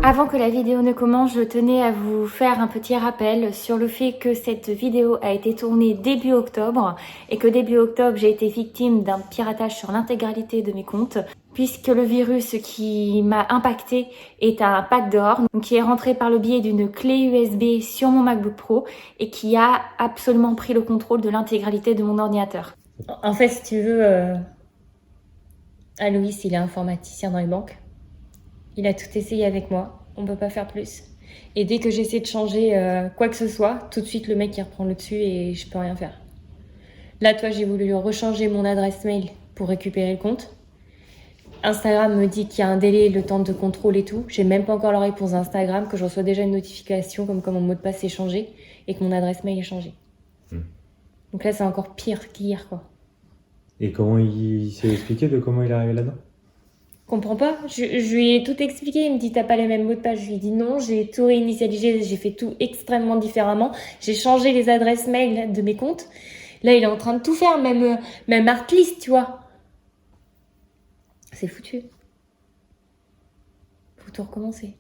Avant que la vidéo ne commence, je tenais à vous faire un petit rappel sur le fait que cette vidéo a été tournée début octobre et que début octobre, j'ai été victime d'un piratage sur l'intégralité de mes comptes puisque le virus qui m'a impacté est un backdoor, donc qui est rentré par le biais d'une clé USB sur mon MacBook Pro et qui a absolument pris le contrôle de l'intégralité de mon ordinateur. En fait, si tu veux, Aloïs, il est informaticien dans les banques. Il a tout essayé avec moi, on peut pas faire plus. Et dès que j'essaie de changer quoi que ce soit, tout de suite le mec il reprend le dessus et je peux rien faire. Là, toi, j'ai voulu rechanger mon adresse mail pour récupérer le compte. Instagram me dit qu'il y a un délai, le temps de contrôle et tout. J'ai même pas encore la réponse d'Instagram, que je reçois déjà une notification comme quoi mon mot de passe est changé et que mon adresse mail est changée. Donc là, c'est encore pire qu'hier, quoi. Et comment il s'est expliqué de comment il est arrivé là-dedans? Comprends pas, je lui ai tout expliqué, il me dit t'as pas les mêmes mots de passe, je lui ai dit non, j'ai tout réinitialisé, j'ai fait tout extrêmement différemment, j'ai changé les adresses mail de mes comptes, là il est en train de tout faire, même Artlist, tu vois. C'est foutu. Faut tout recommencer.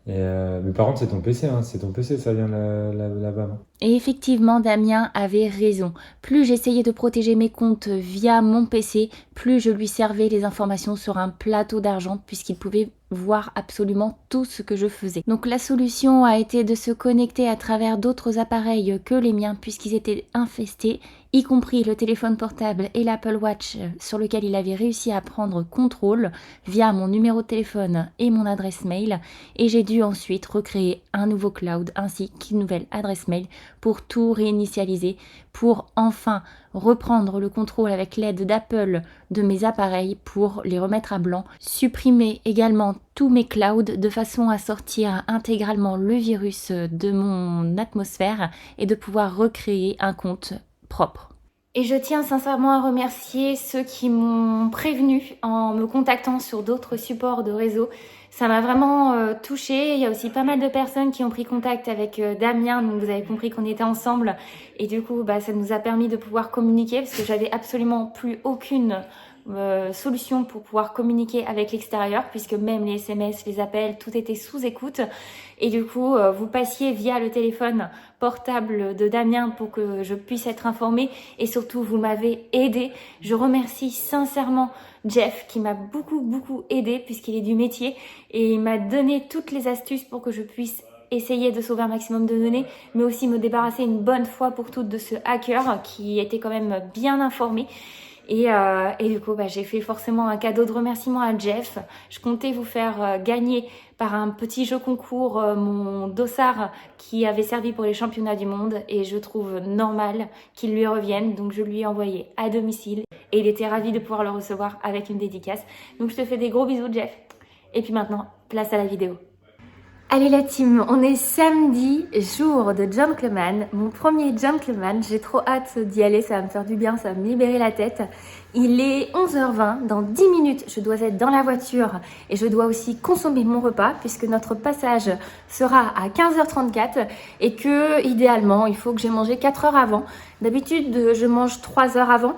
Mais par contre, c'est ton PC, hein. C'est ton PC, ça vient là-bas. Non? Et effectivement, Damien avait raison. Plus j'essayais de protéger mes comptes via mon PC, plus je lui servais les informations sur un plateau d'argent puisqu'il pouvait voir absolument tout ce que je faisais. Donc la solution a été de se connecter à travers d'autres appareils que les miens puisqu'ils étaient infestés, y compris le téléphone portable et l'Apple Watch sur lequel il avait réussi à prendre contrôle via mon numéro de téléphone et mon adresse mail. Et j'ai dû ensuite recréer un nouveau cloud ainsi qu'une nouvelle adresse mail pour tout réinitialiser, pour enfin reprendre le contrôle avec l'aide d'Apple de mes appareils pour les remettre à blanc, supprimer également tous mes clouds de façon à sortir intégralement le virus de mon atmosphère et de pouvoir recréer un compte propre. Et je tiens sincèrement à remercier ceux qui m'ont prévenu en me contactant sur d'autres supports de réseau. Ça m'a vraiment touchée. Il y a aussi pas mal de personnes qui ont pris contact avec Damien, donc vous avez compris qu'on était ensemble. Et du coup, ça nous a permis de pouvoir communiquer parce que j'avais absolument plus aucune solution pour pouvoir communiquer avec l'extérieur puisque même les SMS, les appels, tout était sous écoute. Et du coup, vous passiez via le téléphone portable de Damien pour que je puisse être informée et surtout, vous m'avez aidé. Je remercie sincèrement Jeff qui m'a beaucoup aidé puisqu'il est du métier et il m'a donné toutes les astuces pour que je puisse essayer de sauver un maximum de données, mais aussi me débarrasser une bonne fois pour toutes de ce hacker qui était quand même bien informé. Et du coup, j'ai fait forcément un cadeau de remerciement à Jeff. Je comptais vous faire gagner par un petit jeu concours mon dossard qui avait servi pour les championnats du monde et je trouve normal qu'il lui revienne. Donc je lui ai envoyé à domicile et il était ravi de pouvoir le recevoir avec une dédicace. Donc je te fais des gros bisous Jeff. Et puis maintenant, place à la vidéo. Allez la team, on est samedi, jour de gentleman, mon premier gentleman, j'ai trop hâte d'y aller, ça va me faire du bien, ça va me libérer la tête. Il est 11h20, dans 10 minutes je dois être dans la voiture et je dois aussi consommer mon repas puisque notre passage sera à 15h34 et que idéalement il faut que j'ai mangé 4 heures avant. D'habitude je mange 3 heures avant,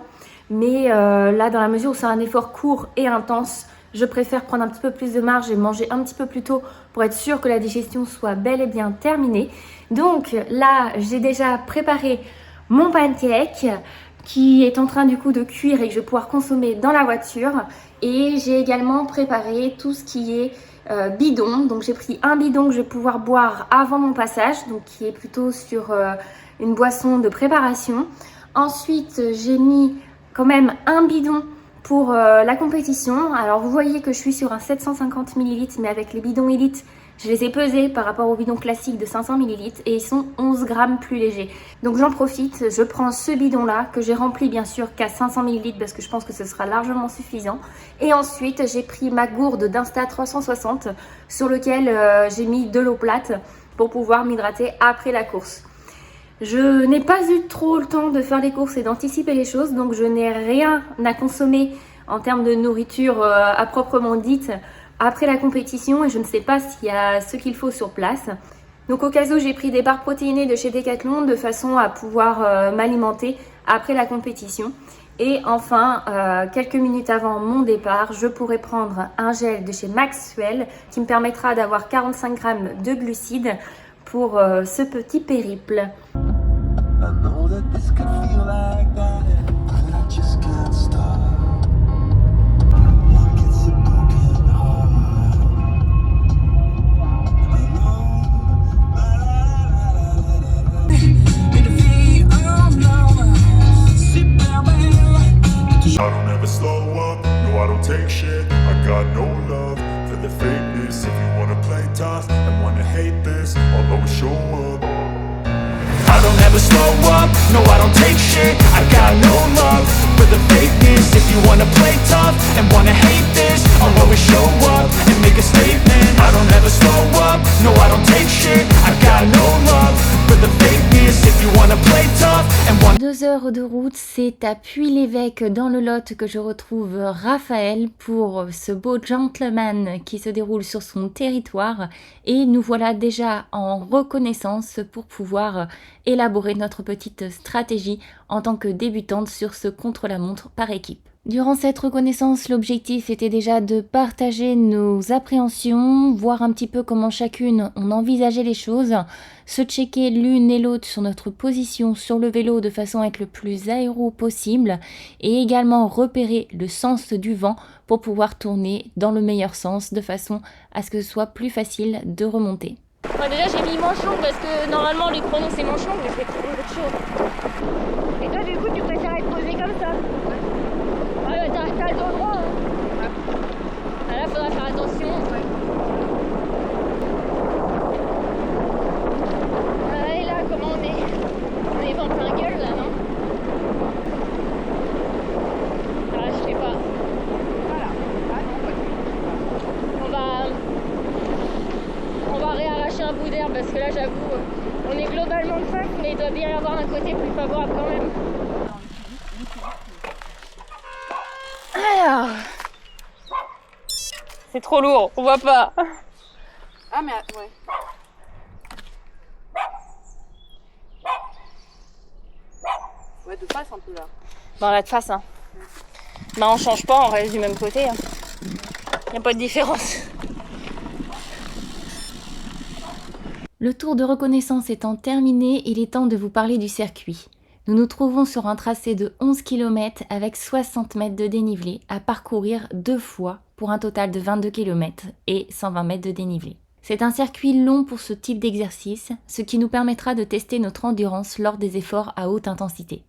mais là dans la mesure où c'est un effort court et intense, je préfère prendre un petit peu plus de marge et manger un petit peu plus tôt pour être sûr que la digestion soit bel et bien terminée. Donc là, j'ai déjà préparé mon pancake qui est en train du coup de cuire et que je vais pouvoir consommer dans la voiture. Et j'ai également préparé tout ce qui est bidon. Donc j'ai pris un bidon que je vais pouvoir boire avant mon passage, donc qui est plutôt sur une boisson de préparation. Ensuite, j'ai mis quand même un bidon pour la compétition. Alors vous voyez que je suis sur un 750 ml, mais avec les bidons Elite, je les ai pesés par rapport aux bidons classiques de 500 ml et ils sont 11 grammes plus légers. Donc j'en profite, je prends ce bidon là que j'ai rempli bien sûr qu'à 500 ml parce que je pense que ce sera largement suffisant. Et ensuite j'ai pris ma gourde d'Insta 360 sur lequel j'ai mis de l'eau plate pour pouvoir m'hydrater après la course. Je n'ai pas eu trop le temps de faire les courses et d'anticiper les choses, donc je n'ai rien à consommer en termes de nourriture à proprement dite après la compétition et je ne sais pas s'il y a ce qu'il faut sur place. Donc au cas où, j'ai pris des barres protéinées de chez Decathlon de façon à pouvoir m'alimenter après la compétition. Et enfin, quelques minutes avant mon départ, je pourrai prendre un gel de chez Maxwell qui me permettra d'avoir 45 grammes de glucides pour ce petit périple. I don't ever slow up, no I don't take shit. I got no love for the fakeness. If you wanna play tough and wanna hate this, I'll always show up. I don't ever slow up, no I don't take shit. I got no love for the fakeness. If you wanna play tough and wanna hate this, I'll always show up and make a statement. I don't ever slow up, no I don't take shit. I got no love for the fakeness. If you wanna play tough and wanna 2 heures de route, c'est à Puy-l'Évêque dans le Lot que je retrouve Raphaël pour ce beau gentleman qui se déroule sur son territoire et nous voilà déjà en reconnaissance pour pouvoir élaborer notre petite stratégie en tant que débutante sur ce contre-la-montre par équipe. Durant cette reconnaissance, l'objectif était déjà de partager nos appréhensions, voir un petit peu comment chacune on envisageait les choses, se checker l'une et l'autre sur notre position sur le vélo de façon à être le plus aéro possible et également repérer le sens du vent pour pouvoir tourner dans le meilleur sens de façon à ce que ce soit plus facile de remonter. Bon, déjà j'ai mis manche longue parce que normalement les chronos c'est manche longue mais je vais trouver autre chose. Et toi du coup tu préfères être posé comme ça? Ouais, t'as le dos droit. Hein. Ah, là faudra faire attention. Et là comment on est vent plein gueule là, non? Ah je sais pas. Voilà. On va réarracher un bout d'herbe parce que là j'avoue on est globalement de 5 mais il doit bien y avoir un côté plus favorable quand même. Alors, c'est trop lourd, on voit pas. Ah mais ouais. Ouais, de face un peu là. Dans la de face, hein. Bah on change pas, on reste du même côté. Hein. Y a pas de différence. Le tour de reconnaissance étant terminé, il est temps de vous parler du circuit. Nous nous trouvons sur un tracé de 11 km avec 60 mètres de dénivelé à parcourir 2 fois pour un total de 22 km et 120 mètres de dénivelé. C'est un circuit long pour ce type d'exercice, ce qui nous permettra de tester notre endurance lors des efforts à haute intensité.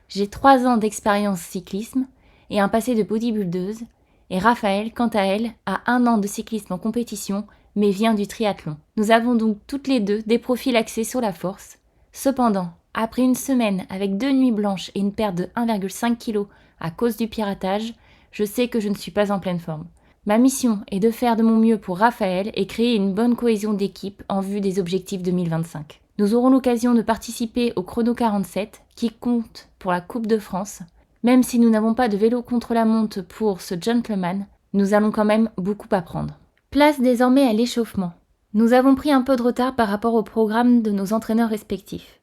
J'ai 3 ans d'expérience cyclisme et un passé de bodybuildeuse, et Raphaël, quant à elle, a 1 an de cyclisme en compétition, mais vient du triathlon. Nous avons donc toutes les deux des profils axés sur la force. Cependant, après une semaine avec 2 nuits blanches et une perte de 1,5 kg à cause du piratage, je sais que je ne suis pas en pleine forme. Ma mission est de faire de mon mieux pour Raphaël et créer une bonne cohésion d'équipe en vue des objectifs 2025. Nous aurons l'occasion de participer au Chrono 47 qui compte pour la Coupe de France. Même si nous n'avons pas de vélo contre la montre pour ce gentleman, nous allons quand même beaucoup apprendre. Place désormais à l'échauffement. Nous avons pris un peu de retard par rapport au programme de nos entraîneurs respectifs.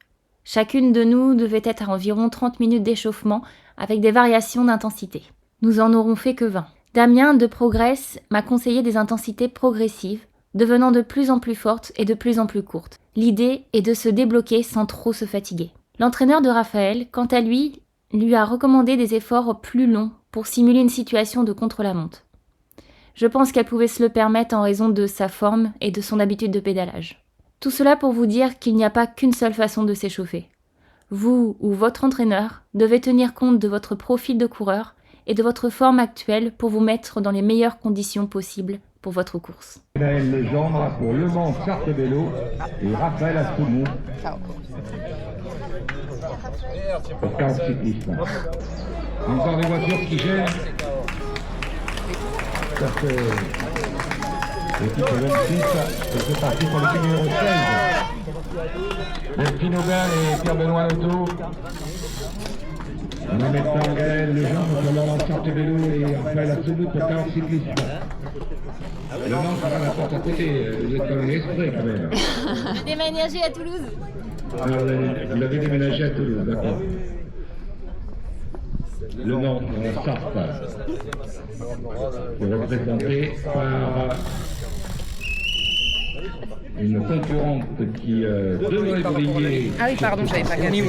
Chacune de nous devait être à environ 30 minutes d'échauffement avec des variations d'intensité. Nous en aurons fait que 20. Damien de Progress m'a conseillé des intensités progressives, devenant de plus en plus fortes et de plus en plus courtes. L'idée est de se débloquer sans trop se fatiguer. L'entraîneur de Raphaël, quant à lui a recommandé des efforts plus longs pour simuler une situation de contre-la-montre. Je pense qu'elle pouvait se le permettre en raison de sa forme et de son habitude de pédalage. Tout cela pour vous dire qu'il n'y a pas qu'une seule façon de s'échauffer. Vous ou votre entraîneur devez tenir compte de votre profil de coureur et de votre forme actuelle pour vous mettre dans les meilleures conditions possibles pour votre course. Gaël Legendre pour Le Mans Sarthe Vélo et Raphaël Astroumont pour 40 cyclisme. Encore des voitures qui gênent. Ça fait l'équipe 26, c'est parti pour l'équipe numéro 16. Delphine Aubin et Pierre-Benoît Loto. On va mettre Gaël Legendre pour Le Mans Sarthe Vélo et Raphaël Astroumont pour 40 cyclisme. Le Mans, ça va la porte à côté, vous êtes quand même exprès quand même. J'ai déménagé à Toulouse. Ah, vous avez déménagé à Toulouse, d'accord. le Nord Sarthe, représenté par une concurrente qui devrait briller. Ah oui, pardon, j'avais pas capté.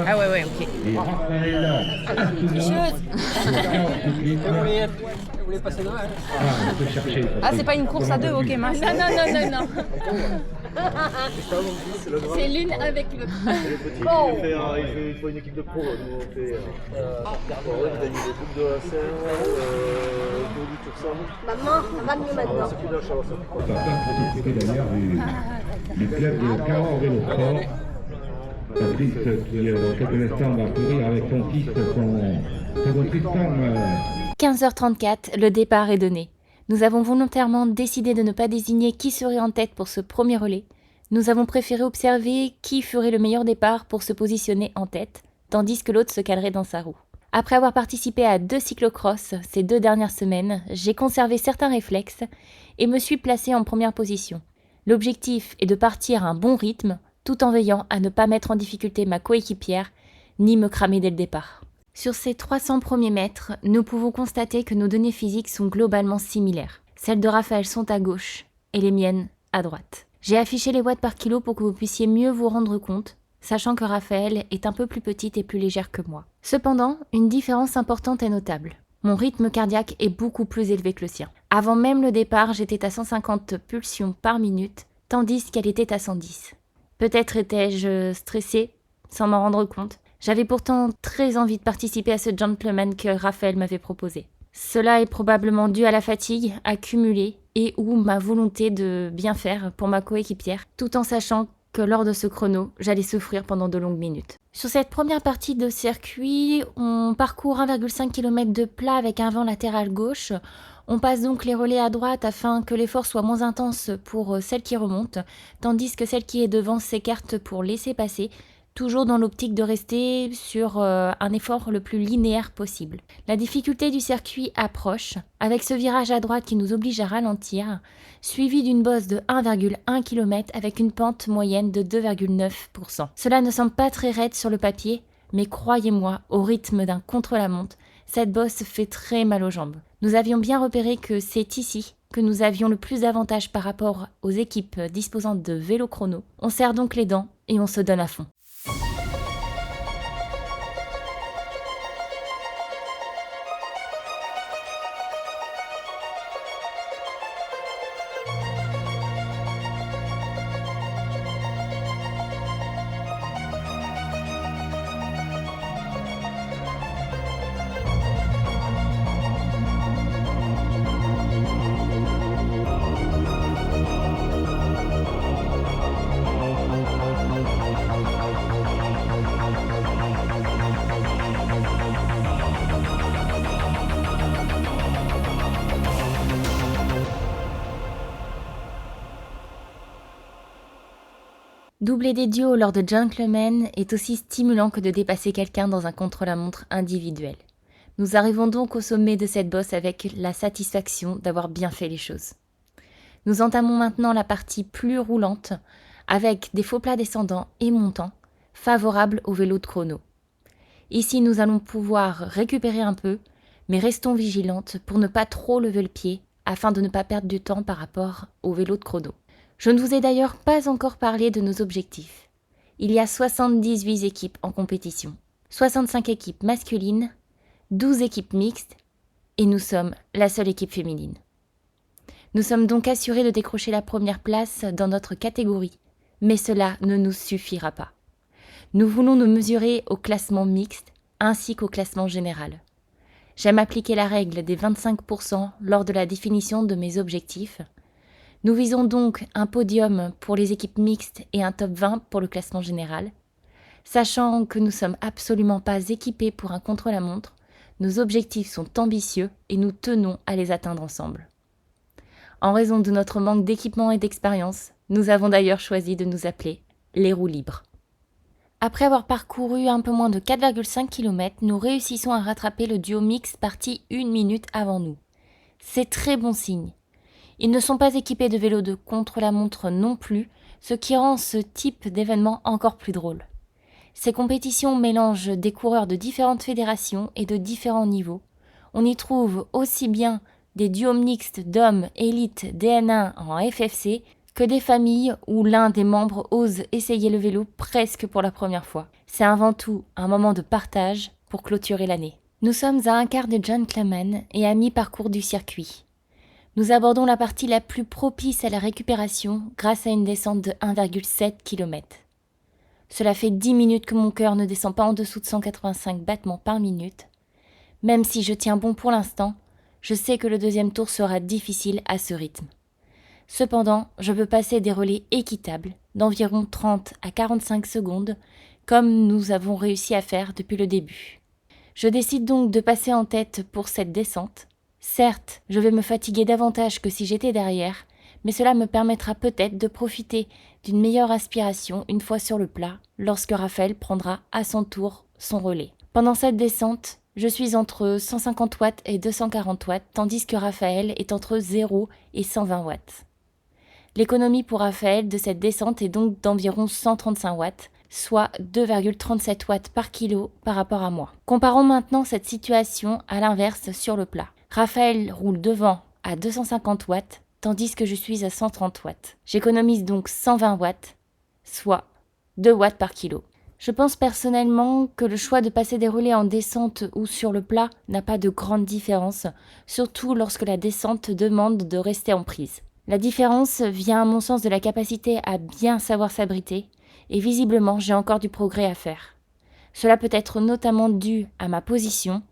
Ah ouais, ok. Et Raphaël Assouline, Vous voulez passer devant, hein? on peut chercher. Ah, c'est pas une course à deux, ok, mince. Non. C'est l'une avec l'autre. Bon. Il faut une équipe de pro. Nous, on fait. On gagne des coupes de la Seine, du Tursan. Maman, ça va mieux maintenant. C'est plus de la chance. On va pas s'occuper d'ailleurs du club de Cahors Vélo Sport. Patrice qui, dans quelques instants, va courir avec son fils, son Tristan. 15h34, le départ est donné. Nous avons volontairement décidé de ne pas désigner qui serait en tête pour ce premier relais. Nous avons préféré observer qui ferait le meilleur départ pour se positionner en tête, tandis que l'autre se calerait dans sa roue. Après avoir participé à 2 cyclocross ces 2 dernières semaines, j'ai conservé certains réflexes et me suis placée en première position. L'objectif est de partir à un bon rythme, tout en veillant à ne pas mettre en difficulté ma coéquipière, ni me cramer dès le départ. Sur ces 300 premiers mètres, nous pouvons constater que nos données physiques sont globalement similaires. Celles de Raphaël sont à gauche et les miennes à droite. J'ai affiché les watts par kilo pour que vous puissiez mieux vous rendre compte, sachant que Raphaël est un peu plus petite et plus légère que moi. Cependant, une différence importante est notable. Mon rythme cardiaque est beaucoup plus élevé que le sien. Avant même le départ, j'étais à 150 pulsions par minute, tandis qu'elle était à 110. Peut-être étais-je stressée, sans m'en rendre compte. J'avais pourtant très envie de participer à ce gentleman que Raphaël m'avait proposé. Cela est probablement dû à la fatigue accumulée et ou ma volonté de bien faire pour ma coéquipière, tout en sachant que lors de ce chrono, j'allais souffrir pendant de longues minutes. Sur cette première partie de circuit, on parcourt 1,5 km de plat avec un vent latéral gauche. On passe donc les relais à droite afin que l'effort soit moins intense pour celle qui remonte, tandis que celle qui est devant s'écarte pour laisser passer, toujours dans l'optique de rester sur un effort le plus linéaire possible. La difficulté du circuit approche, avec ce virage à droite qui nous oblige à ralentir, suivi d'une bosse de 1,1 km avec une pente moyenne de 2,9%. Cela ne semble pas très raide sur le papier, mais croyez-moi, au rythme d'un contre-la-montre, cette bosse fait très mal aux jambes. Nous avions bien repéré que c'est ici que nous avions le plus d'avantages par rapport aux équipes disposant de vélos chrono. On serre donc les dents et on se donne à fond. Doubler des duos lors de gentlemen est aussi stimulant que de dépasser quelqu'un dans un contre-la-montre individuel. Nous arrivons donc au sommet de cette bosse avec la satisfaction d'avoir bien fait les choses. Nous entamons maintenant la partie plus roulante, avec des faux plats descendants et montants, favorables au vélo de chrono. Ici, nous allons pouvoir récupérer un peu, mais restons vigilantes pour ne pas trop lever le pied, afin de ne pas perdre du temps par rapport au vélo de chrono. Je ne vous ai d'ailleurs pas encore parlé de nos objectifs. Il y a 78 équipes en compétition, 65 équipes masculines, 12 équipes mixtes, et nous sommes la seule équipe féminine. Nous sommes donc assurés de décrocher la première place dans notre catégorie, mais cela ne nous suffira pas. Nous voulons nous mesurer au classement mixte ainsi qu'au classement général. J'aime appliquer la règle des 25% lors de la définition de mes objectifs. Nous visons donc un podium pour les équipes mixtes et un top 20 pour le classement général. Sachant que nous ne sommes absolument pas équipés pour un contre-la-montre, nos objectifs sont ambitieux et nous tenons à les atteindre ensemble. En raison de notre manque d'équipement et d'expérience, nous avons d'ailleurs choisi de nous appeler les roues libres. Après avoir parcouru un peu moins de 4,5 km, nous réussissons à rattraper le duo mixte parti 1 minute avant nous. C'est très bon signe. Ils ne sont pas équipés de vélos de contre-la-montre non plus, ce qui rend ce type d'événement encore plus drôle. Ces compétitions mélangent des coureurs de différentes fédérations et de différents niveaux. On y trouve aussi bien des duos mixtes d'hommes élites DN1 en FFC que des familles où l'un des membres ose essayer le vélo presque pour la première fois. C'est avant tout un moment de partage pour clôturer l'année. Nous sommes à un quart de John Clemen et à mi-parcours du circuit. Nous abordons la partie la plus propice à la récupération grâce à une descente de 1,7 km. Cela fait 10 minutes que mon cœur ne descend pas en dessous de 185 battements par minute. Même si je tiens bon pour l'instant, je sais que le deuxième tour sera difficile à ce rythme. Cependant, je peux passer des relais équitables d'environ 30 à 45 secondes, comme nous avons réussi à faire depuis le début. Je décide donc de passer en tête pour cette descente. Certes, je vais me fatiguer davantage que si j'étais derrière, mais cela me permettra peut-être de profiter d'une meilleure aspiration une fois sur le plat, lorsque Raphaël prendra à son tour son relais. Pendant cette descente, je suis entre 150 watts et 240 watts, tandis que Raphaël est entre 0 et 120 watts. L'économie pour Raphaël de cette descente est donc d'environ 135 watts, soit 2,37 watts par kilo par rapport à moi. Comparons maintenant cette situation à l'inverse sur le plat. Raphaël roule devant à 250 watts, tandis que je suis à 130 watts. J'économise donc 120 watts, soit 2 watts par kilo. Je pense personnellement que le choix de passer des relais en descente ou sur le plat n'a pas de grande différence, surtout lorsque la descente demande de rester en prise. La différence vient à mon sens de la capacité à bien savoir s'abriter, et visiblement j'ai encore du progrès à faire. Cela peut être notamment dû à ma position,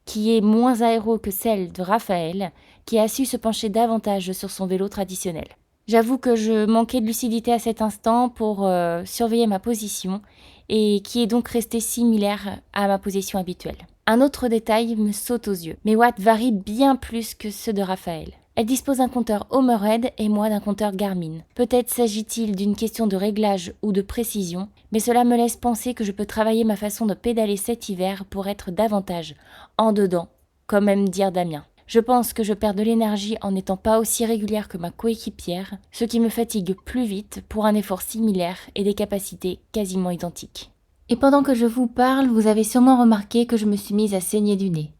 qui est moins aéro que celle de Raphaël, qui a su se pencher davantage sur son vélo traditionnel. J'avoue que je manquais de lucidité à cet instant pour surveiller ma position, et qui est donc restée similaire à ma position habituelle. Un autre détail me saute aux yeux. Mes watts varient bien plus que ceux de Raphaël. Elle dispose d'un compteur Homerhead et moi d'un compteur Garmin. Peut-être s'agit-il d'une question de réglage ou de précision, mais cela me laisse penser que je peux travailler ma façon de pédaler cet hiver pour être davantage en dedans, comme aime dire Damien. Je pense que je perds de l'énergie en n'étant pas aussi régulière que ma coéquipière, ce qui me fatigue plus vite pour un effort similaire et des capacités quasiment identiques. Et pendant que je vous parle, vous avez sûrement remarqué que je me suis mise à saigner du nez.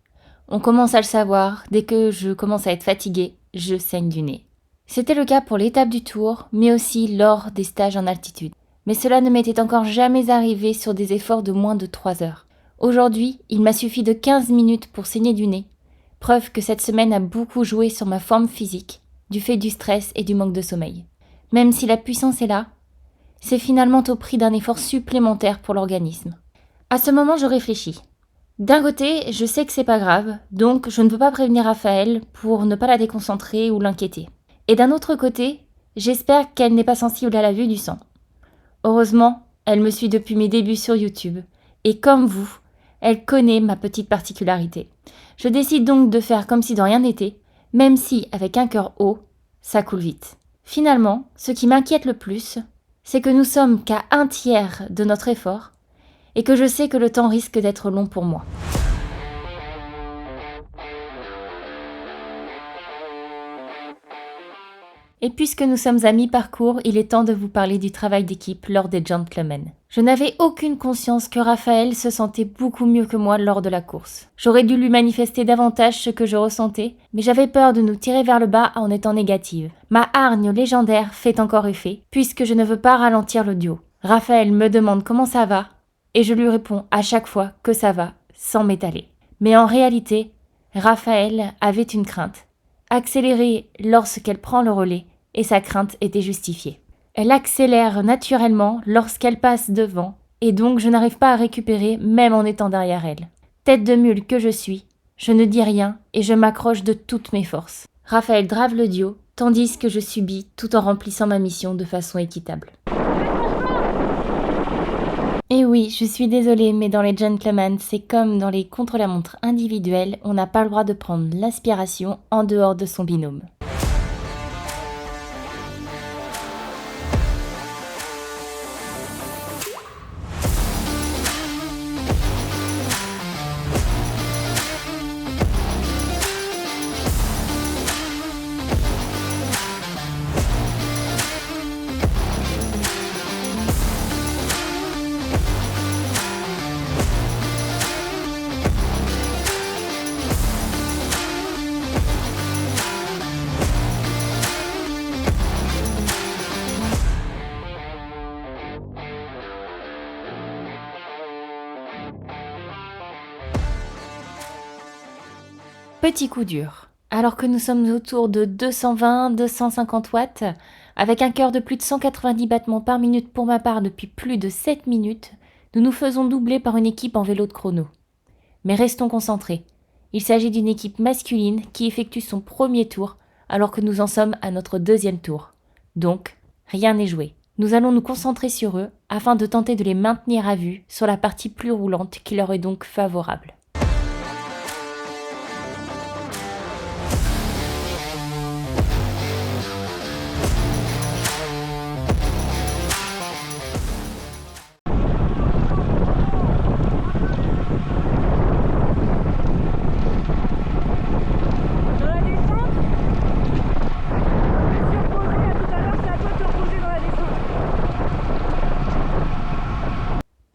On commence à le savoir, dès que je commence à être fatiguée, je saigne du nez. C'était le cas pour l'étape du Tour, mais aussi lors des stages en altitude. Mais cela ne m'était encore jamais arrivé sur des efforts de moins de 3 heures. Aujourd'hui, il m'a suffi de 15 minutes pour saigner du nez. Preuve que cette semaine a beaucoup joué sur ma forme physique, du fait du stress et du manque de sommeil. Même si la puissance est là, c'est finalement au prix d'un effort supplémentaire pour l'organisme. À ce moment, je réfléchis. D'un côté, je sais que c'est pas grave, donc je ne peux pas prévenir Raphaël pour ne pas la déconcentrer ou l'inquiéter. Et d'un autre côté, j'espère qu'elle n'est pas sensible à la vue du sang. Heureusement, elle me suit depuis mes débuts sur YouTube, et comme vous, elle connaît ma petite particularité. Je décide donc de faire comme si de rien n'était, même si, avec un cœur haut, ça coule vite. Finalement, ce qui m'inquiète le plus, c'est que nous sommes qu'à 1/3 de notre effort, et que je sais que le temps risque d'être long pour moi. Et puisque nous sommes à mi-parcours, il est temps de vous parler du travail d'équipe lors des Gentlemen. Je n'avais aucune conscience que Raphaël se sentait beaucoup mieux que moi lors de la course. J'aurais dû lui manifester davantage ce que je ressentais, mais j'avais peur de nous tirer vers le bas en étant négative. Ma hargne légendaire fait encore effet, puisque je ne veux pas ralentir le duo. Raphaël me demande comment ça va, et je lui réponds à chaque fois que ça va, sans m'étaler. Mais en réalité, Raphaël avait une crainte. Accélérer lorsqu'elle prend le relais, et sa crainte était justifiée. Elle accélère naturellement lorsqu'elle passe devant, et donc je n'arrive pas à récupérer même en étant derrière elle. Tête de mule que je suis, je ne dis rien et je m'accroche de toutes mes forces. Raphaël drave le duo, tandis que je subis tout en remplissant ma mission de façon équitable. Et oui, je suis désolée, mais dans les Gentlemen, c'est comme dans les contre-la-montre individuels, on n'a pas le droit de prendre l'aspiration en dehors de son binôme. Petit coup dur. Alors que nous sommes autour de 220-250 watts, avec un cœur de plus de 190 battements par minute pour ma part depuis plus de 7 minutes, nous nous faisons doubler par une équipe en vélo de chrono. Mais restons concentrés. Il s'agit d'une équipe masculine qui effectue son premier tour alors que nous en sommes à notre deuxième tour. Donc, rien n'est joué. Nous allons nous concentrer sur eux afin de tenter de les maintenir à vue sur la partie plus roulante qui leur est donc favorable.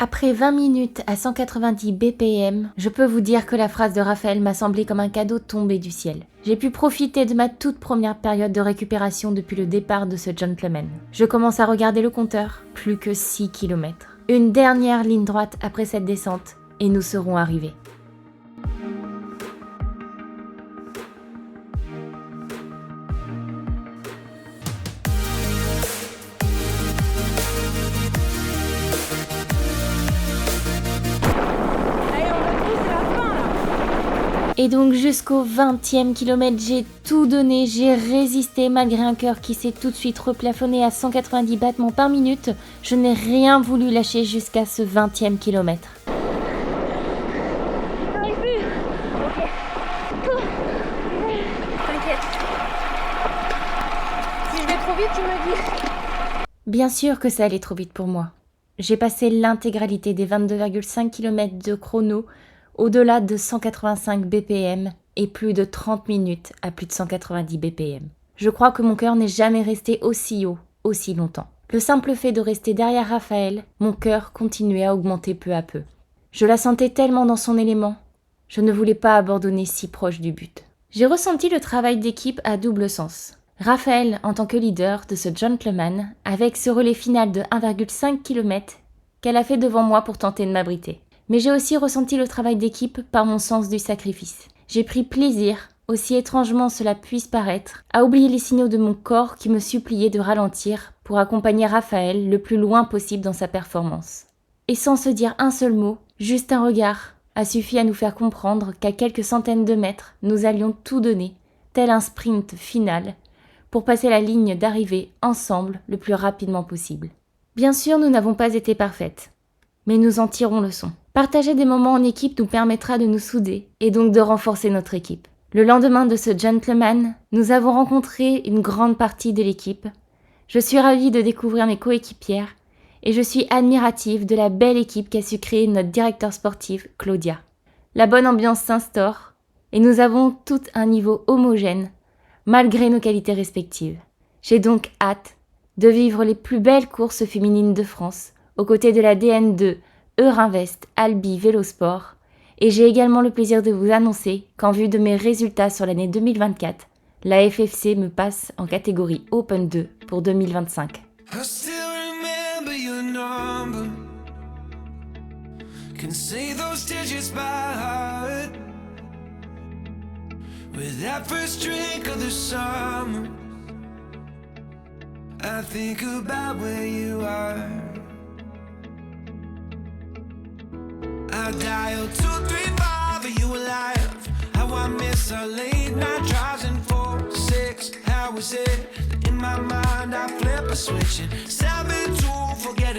Après 20 minutes à 190 BPM, je peux vous dire que la phrase de Raphaël m'a semblé comme un cadeau tombé du ciel. J'ai pu profiter de ma toute première période de récupération depuis le départ de ce gentleman. Je commence à regarder le compteur, plus que 6 km. Une dernière ligne droite après cette descente et nous serons arrivés. Et donc jusqu'au 20e kilomètre, j'ai tout donné, j'ai résisté malgré un cœur qui s'est tout de suite replafonné à 190 battements par minute. Je n'ai rien voulu lâcher jusqu'à ce 20e kilomètre. J'arrive plus. Ok. T'inquiète. Si je vais trop vite, tu me dis. Bien sûr que ça allait trop vite pour moi. J'ai passé l'intégralité des 22,5 km de chrono au-delà de 185 BPM et plus de 30 minutes à plus de 190 BPM. Je crois que mon cœur n'est jamais resté aussi haut, aussi longtemps. Le simple fait de rester derrière Raphaël, mon cœur continuait à augmenter peu à peu. Je la sentais tellement dans son élément. Je ne voulais pas abandonner si proche du but. J'ai ressenti le travail d'équipe à double sens. Raphaël, en tant que leader de ce gentleman, avec ce relais final de 1,5 km qu'elle a fait devant moi pour tenter de m'abriter. Mais j'ai aussi ressenti le travail d'équipe par mon sens du sacrifice. J'ai pris plaisir, aussi étrangement cela puisse paraître, à oublier les signaux de mon corps qui me suppliaient de ralentir pour accompagner Raphaël le plus loin possible dans sa performance. Et sans se dire un seul mot, juste un regard, a suffi à nous faire comprendre qu'à quelques centaines de mètres, nous allions tout donner, tel un sprint final, pour passer la ligne d'arrivée ensemble le plus rapidement possible. Bien sûr, nous n'avons pas été parfaites, mais nous en tirons leçon. Partager des moments en équipe nous permettra de nous souder et donc de renforcer notre équipe. Le lendemain de ce gentleman, nous avons rencontré une grande partie de l'équipe. Je suis ravie de découvrir mes coéquipières et je suis admirative de la belle équipe qu'a su créer notre directeur sportif, Claudia. La bonne ambiance s'instaure et nous avons tout un niveau homogène, malgré nos qualités respectives. J'ai donc hâte de vivre les plus belles courses féminines de France, aux côtés de la DN2, Eurinvest, Albi Vélosport, et j'ai également le plaisir de vous annoncer qu'en vue de mes résultats sur l'année 2024, la FFC me passe en catégorie Open 2 pour 2025. I still remember your number. Can say those digits by heart. With that first drink of the summer, I think about where you are. I dial 235, are you alive? How I miss our late night drives in 4-6. How is it? In my mind I flip a switch and 7-2, forget